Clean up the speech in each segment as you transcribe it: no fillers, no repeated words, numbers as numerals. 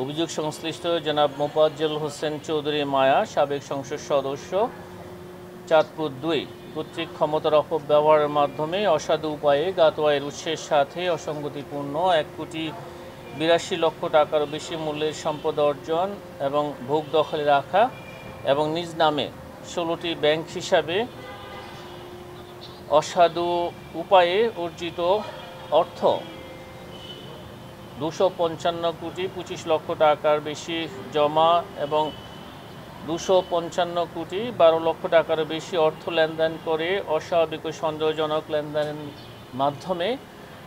অভিযোগ সংশ্লিষ্ট জনাব মোফাজ্জল হোসেন চৌধুরী মায়া, সাবেক সংসদ সদস্য, চাঁদপুর ২ কর্তৃক ক্ষমতার অপব্যবহারের মাধ্যমে অসাধু উপায়ে জ্ঞাত আয়ের উৎসের সাথে অসঙ্গতিপূর্ণ ১,৮২,০০,০০০ টাকারও বেশি মূল্যের সম্পদ অর্জন এবং ভোগ দখলে রাখা এবং নিজ নামে ১৬টি ব্যাংক হিসাবে অসাধু উপায়ে অর্জিত অর্থ ২৫৫,২৫,০০,০০০ টাকার বেশি জমা এবং ২৫৫,১২,০০,০০০ টাকারও বেশি অর্থ লেনদেন করে অস্বাভাবিক ও সন্দেহজনক লেনদেনের মাধ্যমে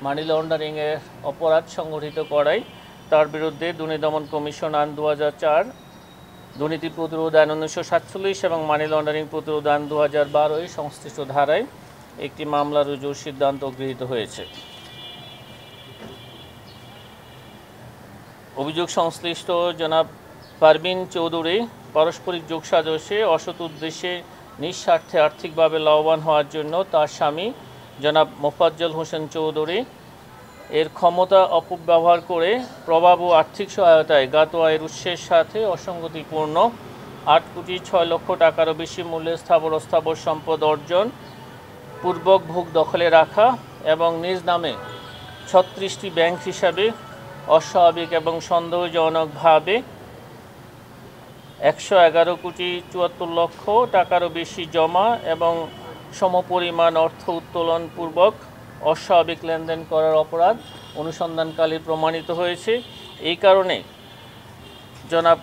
মানি লন্ডারিংয়ের অপরাধ সংগঠিত করায় তার বিরুদ্ধে দুর্নীতি দমন কমিশন আইন ২০০৪, দুর্নীতি প্রতিরোধ আইন ১৯৪৭ এবং মানি লন্ডারিং প্রতিরোধ আইন ২০১২ সংশ্লিষ্ট ধারায় একটি মামলা রুজুর সিদ্ধান্ত গৃহীত হয়েছে। অভিযোগ সংশ্লিষ্ট জনাব পারভিন চৌধুরী পারস্পরিক যোগসাজশে অসৎ উদ্দেশ্যে নিঃস্বার্থে আর্থিকভাবে লাভবান হওয়ার জন্য তার স্বামী জনাব মোফাজ্জল হোসেন চৌধুরী এর ক্ষমতা অপব্যবহার করে প্রভাব ও আর্থিক সহায়তায় জ্ঞাত আয়ের উৎসের সাথে অসঙ্গতিপূর্ণ ৮,৬,০০,০০০ টাকারও বেশি মূল্যের স্থাবর অস্থাবর সম্পদ অর্জন, পূর্বক ভোগ দখলে রাখা এবং নিজ নামে ৩৬টি ব্যাংক হিসাবে অস্বাভাবিক এবং সন্দেহজনকভাবে ১১১,৭৪,০০,০০০ টাকারও বেশি জমা এবং সমপরিমাণ অর্থ উত্তোলন পূর্বক অস্বাভাবিক লেনদেন করার অপরাধ অনুসন্ধানকালে প্রমাণিত হয়েছে। এই কারণে জনাব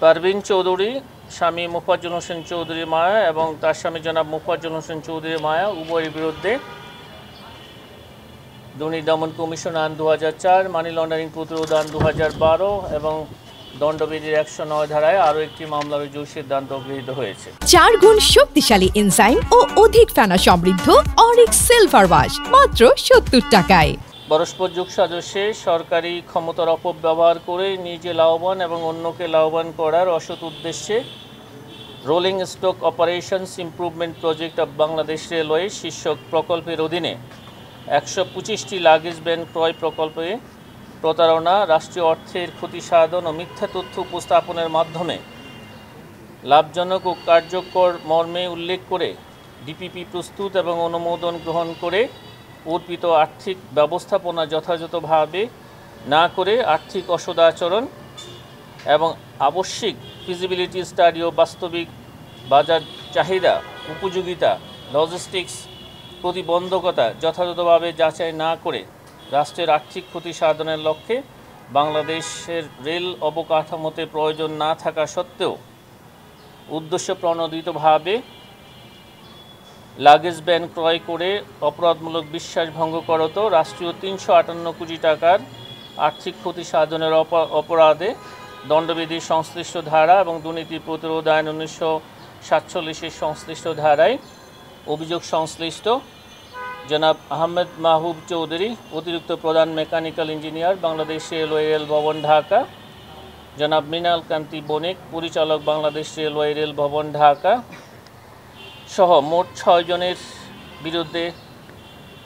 পারভিন চৌধুরী, স্বামী মোফাজ্জল হোসেন চৌধুরী মায়া এবং তার স্বামী জনাব মোফাজ্জল হোসেন চৌধুরী মায়া উভয়ের বিরুদ্ধে দুর্নীতি দমন কমিশন আইন ২০০৪, মানি লন্ডারিং প্রতিরোধ আইন ২০১২ এবং দণ্ডবিধির ১০৯ ধারায় আরও একটি মামলা রুজুর সিদ্ধান্ত গৃহীত হয়েছে। ৪ গুণ শক্তিশালী এনজাইম ও অধিক ফেনা সমৃদ্ধ অরিক্স সিলভার ওয়াশ মাত্র ৭০ টাকায়। পরস্পর যোগসাজশে সরকারি ক্ষমতার অপব্যবহার করে নিজে লাভবান এবং অন্যকে লাভবান করার অসৎ উদ্দেশ্যে rolling stock operations improvement project of Bangladesh railway শীর্ষক প্রকল্পের অধীনে ১২৫টি লাগেজ ভ্যান ক্রয় প্রকল্পে প্রতারণা, রাষ্ট্রীয় অর্থের ক্ষতি সাধন ও মিথ্যা তথ্য উপস্থাপনের মাধ্যমে লাভজনক ও কার্যকর মর্মে উল্লেখ করে ডিপিপি প্রস্তুত এবং অনুমোদন গ্রহণ করে অর্পিত আর্থিক ব্যবস্থাপনা যথাযথভাবে না করে আর্থিক অসদাচরণ এবং আবশ্যিক ফিজিবিলিটি স্টাডি ও বাস্তবিক বাজার চাহিদা, উপযোগিতা, লজিস্টিক্স প্রতিবন্ধকতা যথাযথভাবে যাচাই না করে রাষ্ট্রের আর্থিক ক্ষতি সাধনের লক্ষ্যে বাংলাদেশের রেল অবকাঠামোতে প্রয়োজন না থাকা সত্ত্বেও উদ্দেশ্যপ্রণোদিতভাবে লাগেজ ভ্যান ক্রয় করে অপরাধমূলক বিশ্বাস ভঙ্গ করত রাষ্ট্রীয় ৩৫৮ কোটি টাকার আর্থিক ক্ষতি সাধনের অপরাধে দণ্ডবিধির সংশ্লিষ্ট ধারা এবং দুর্নীতি প্রতিরোধ আইন ১৯৪৭ সংশ্লিষ্ট ধারায় অভিযোগ সংশ্লিষ্ট জনাব আহমেদ মাহবুব চৌধুরী, অতিরিক্ত প্রধান mechanical engineer, Bangladesh railway rail ভবন ঢাকা, জনাব মৃণাল কান্তি বণিক, পরিচালক, বাংলাদেশ রেলওয়ে রেল ভবন ঢাকা সহ মোট ৬ জনের বিরুদ্ধে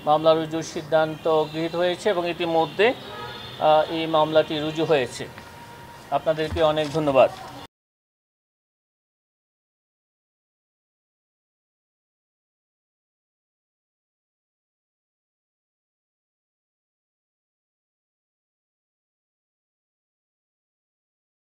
মামলা রুজুর সিদ্ধান্ত গৃহীত হয়েছে এবং ইতিমধ্যে এই মামলাটি রুজু হয়েছে। আপনাদেরকে অনেক ধন্যবাদ।